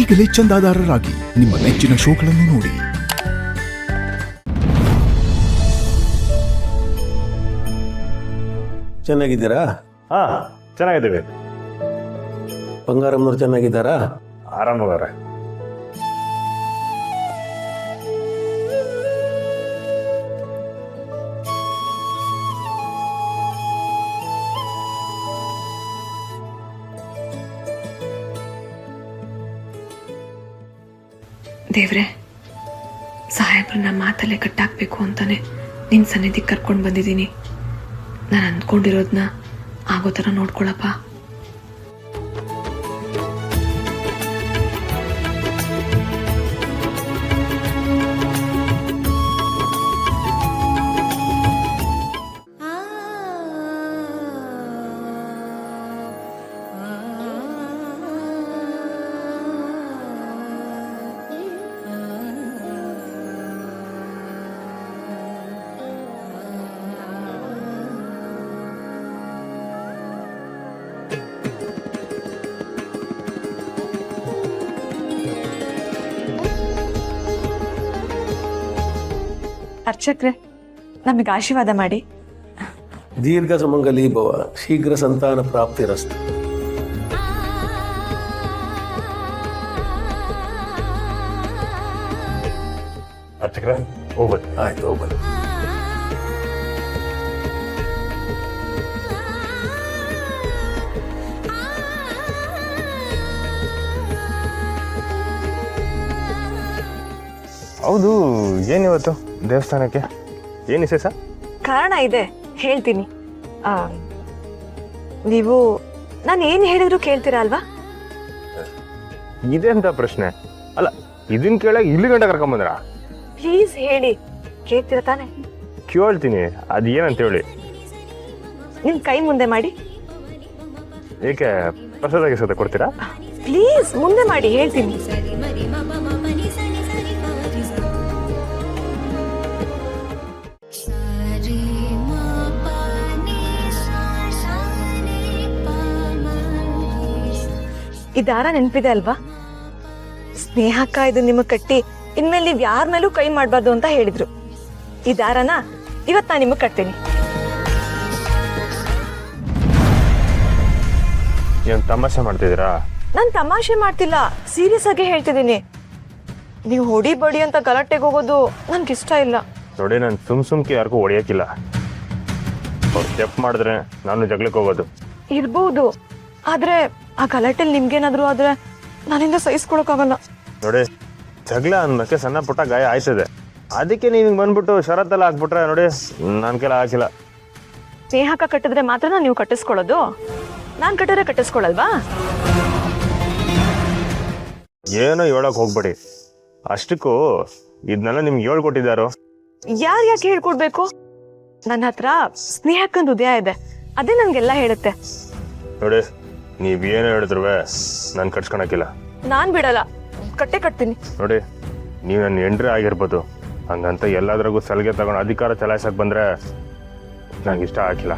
ಈಗಲೇ ಚಂದಾದಾರರಾಗಿ ನಿಮ್ಮ ನೆಚ್ಚಿನ ಶೋಗಳನ್ನು ನೋಡಿ. ಚೆನ್ನಾಗಿದ್ದೀರಾ? ಚೆನ್ನಾಗಿದ್ದೀವಿ. ಬಂಗಾರಮ್ಮನವ್ರು ಚೆನ್ನಾಗಿದ್ದಾರಾ? ಆರಾಮವ್ರೆ. ದೇವ್ರೆ, ಸಾಹೇಬ್ರನ್ನ ಮಾತಲ್ಲೇ ಕಟ್ಟಾಕ್ಬೇಕು ಅಂತಾನೆ ನಿನ್ನ ಸನ್ನಿಧಿಗೆ ಕರ್ಕೊಂಡು ಬಂದಿದ್ದೀನಿ. ನಾನು ಅಂದ್ಕೊಂಡಿರೋದನ್ನ ಆಗೋ ಥರ ನೋಡ್ಕೊಳಪ್ಪ. ಅರ್ಚಕ್ರೆ, ನಮಗೆ ಆಶೀರ್ವಾದ ಮಾಡಿ. ದೀರ್ಘ ಸುಮಂಗಲಿ ಭವ, ಶೀಘ್ರ ಸಂತಾನ ಪ್ರಾಪ್ತಿರಸ್ತು. ಅರ್ಚಕ್ರೆ ಹೋಗ್ಬೋದು. ಆಯ್ತು, ಹೋಗ್ಬನ್ನಿ. ಹೌದು, ಏನಿವತ್ತು ದೇವಸ್ಥಾನಕ್ಕೆ ಏನು ವಿಶೇಷ? ಕಾರಣ ಇದೆ, ಹೇಳ್ತೀನಿ. ನೀವು ನಾನು ಏನು ಹೇಳಿದ್ರು ಕೇಳ್ತೀರಾ ಅಲ್ವಾ? ಇದೆ ಅಂತ ಪ್ರಶ್ನೆ ಅಲ್ಲ, ಇದನ್ನ ಕೇಳಾಗ ಇಲ್ಲಿ ಗಂಟ ಕರ್ಕೊಂಬಂದ್ರ? ಪ್ಲೀಸ್ ಹೇಳಿ, ಕೇಳ್ತೀರಾ ತಾನೆ? ಕೇಳ್ತೀನಿ, ಅದು ಏನಂತ ಹೇಳಿ. ನಿಮ್ಮ ಕೈ ಮುಂದೆ ಮಾಡಿ. ಏಕೆ ಪ್ರಸಾದ ಗಿಸಾದ ಕೊಡ್ತೀರಾ? ಪ್ಲೀಸ್ ಮುಂದೆ ಮಾಡಿ, ಹೇಳ್ತೀನಿ. ಈ ದಾರ ನೆನಪಿದೆ ಅಲ್ವಾ? ಸ್ನೇಹಕ್ಕ ಇದು ನಿಮಗೆ ಕಟ್ಟಿ ಇನ್ಮೇಲೆ ನೀವು ಯಾರ ಮೇಲೂ ಕೈ ಮಾಡಬಾರ್ದು ಅಂತ ಹೇಳಿದ್ರು. ಈ ದಾರನ ಇವತ್ತು ನಾನು ನಿಮಗೆ ಕಟ್ತೀನಿ. ಏನು ತಮಾಷೆ ಮಾಡ್ತಿದ್ದೀರಾ? ನಾನು ತಮಾಷೆ ಮಾಡ್ತಿಲ್ಲ, ಸೀರಿಯಸ್ ಆಗಿ ಹೇಳ್ತಿದ್ದೀನಿ. ನೀವು ಹೊಡಿ ಬಡಿ ಅಂತ ಗಲಾಟೆಗೆ ಹೋಗೋದು ನನ್ಗಿಷ್ಟ ಇಲ್ಲ. ನೋಡಿ, ನಾನು ಸುಮ್ಕೆ ಯಾರಿಗೂ ಹೊಡಿಯೋಕ್ಕಿಲ್ಲ. ಅವ್ರು ಸ್ಟೆಪ್ ಮಾಡಿದ್ರೆ ನಾನು ಜಗಳಕ್ಕೆ ಹೋಗೋದು. ಇರ್ಬೋದು, ಆದ್ರೆ ಆ ಗಲಾಟೆಲಿ ನಿಮ್ಗೇನಾದ್ರು ಆದ್ರೆ ನನ್ನಿಂದ ಸಹಿಸ್ಕೊಳಕ್ಕಾಗಲ್ಲ. ನೋಡಿ, ಜಗಳ ಅಂದ್ಮೇಲೆ ಸಣ್ಣ ಪುಟ್ಟ ಗಾಯ ಆಯ್ತದೆ. ಅದಕ್ಕೆ ನೀವು ಹಿಂಗೆ ಬಂದ್ಬಿಟ್ಟು ಷರತ್ತೆಲ್ಲ ಹಾಕ್ಬಿಟ್ರೆ ನೋಡಿ, ನನ್ನ ಕೆಲ ಹಾಕಿಲ್ಲ. ಸ್ನೇಹಕ್ಕ ಕಟ್ಟಿದ್ರೆ ಮಾತ್ರ ನೀವು ಕಟ್ಟಿಸ್ಕೊಳ್ಳೋದು, ನಾನು ಕಟ್ಟಿದ್ರೆ ಕಟ್ಟಿಸ್ಕೊಳಲ್ವಾ? ಏನೋ ಹೇಳಕ್ ಹೋಗ್ಬೇಡಿ. ಅಷ್ಟಕ್ಕೂ ಇದನ್ನೆಲ್ಲ ನಿಮ್ಗೆ ಹೇಳ್ಕೊಟ್ಟಿದ್ದಾರೋ? ಯಾರು ಯಾಕೆ ಹೇಳ್ಕೊಡ್ಬೇಕು? ನನ್ನ ಹತ್ರ ಸ್ನೇಹಕ್ಕಂದು ಹೃದಯ ಇದೆ, ಅದೇ ನನ್ಗೆಲ್ಲ ಹೇಳುತ್ತೆ. ನೋಡಿ, ನೀವೇನು ಹೇಳಿದ್ರು ನಾನು ಕಟ್ಸ್ಕೊಳಕ್ಕಿಲ್ಲ. ನಾನ್ ಬಿಡಲ್ಲ, ಕಟ್ಟೆ ಕಟ್ತೀನಿ. ನೋಡಿ, ನೀವು ನನ್ನ ಹೆಂಡ್ರೆ ಆಗಿರ್ಬೋದು, ಹಂಗಂತ ಎಲ್ಲಾದ್ರಾಗೂ ಸಲಿಗೆ ತಗೊಂಡು ಅಧಿಕಾರ ಚಲಾಯಿಸಕ್ ಬಂದ್ರೆ ನಂಗೆ ಇಷ್ಟ ಆಗಿಲ್ಲ.